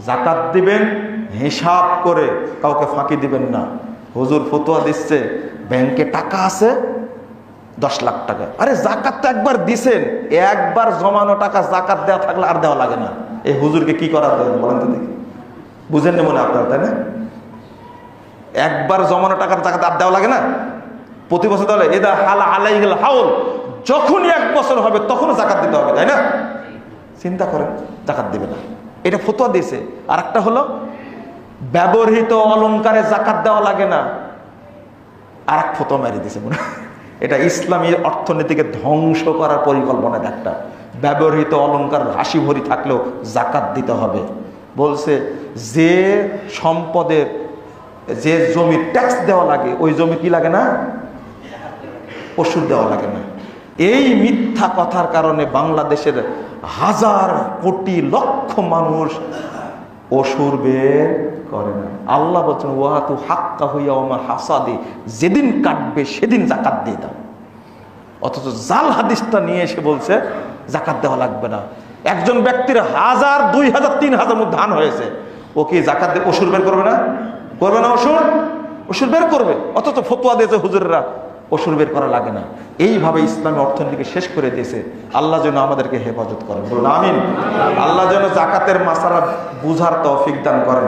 জাকাত দিবেন হিসাব করে, কাউকে ফাঁকি দিবেন না। হুজুর ফতোয়া দিচ্ছে ব্যাংকে টাকা আছে 10 লাখ টাকা, আরে জাকাত তো একবার দিছেন, একবার জমানো টাকা জাকাত দেওয়া থাকলে আর দেওয়া লাগে না। এই হুজুরকে কি করার দেবেন বলেন তো দেখি, বুঝেন না মনে আপনারা, তাই না? একবার জমানো টাকার জাকাত আর দেওয়া লাগে না, প্রতি বছর তাহলে এদা হালা আলাইহিল হাউল, যখনই 1 বছর হবে তখনও জাকাত দিতে হবে, তাই না? চিন্তা করেন, জাকাত দিবে না, এটা ফতোয়া দিয়েছে। আর একটা হলো ব্যবহৃত অলংকারে জাকাত দেওয়া লাগে না, আর এক ফতোয়া মেরে দিয়েছে মনে। এটা ইসলামী অর্থনীতিকে ধ্বংস করার পরিকল্পনা একটা। ব্যবহৃত অলংকার রাশি ভরি থাকলেও জাকাত দিতে হবে। বলছে যে সম্পদের, যে জমি ট্যাক্স দেওয়া লাগে, ওই জমি কি লাগে না, ওষুধ দেওয়া লাগে না। এই মিথ্যা কথার কারণে বাংলাদেশের হাজার কোটি লক্ষ মানুষ অসুর বের করে না। আল্লাহ বলছেন ওয়াতু হাক্কা হইয়া ওমা হাসাদি, যেদিন কাটবে সেদিন জাকাত দিয়ে দাও। অথচ জাল হাদিসটা নিয়ে এসে বলছে জাকাত দেওয়া লাগবে না। একজন ব্যক্তির 1000, 2000, 3000 মধ্যে ধান হয়েছে, ও কি জাকাত দিয়ে অসুর বের করবে না? করবে না? অসুর বের করবে। অথচ ফতোয়া দিয়েছে হুজুররা অসুর বের করা লাগে না। এইভাবে ইসলামী অর্থনীতিকে শেষ করে দিয়েছে। আল্লাহ যেন আমাদেরকে হেফাজত করেন, বলুন আমিন। আল্লাহ যেন জাকাতের মাসালা বুঝার তৌফিক দান করেন।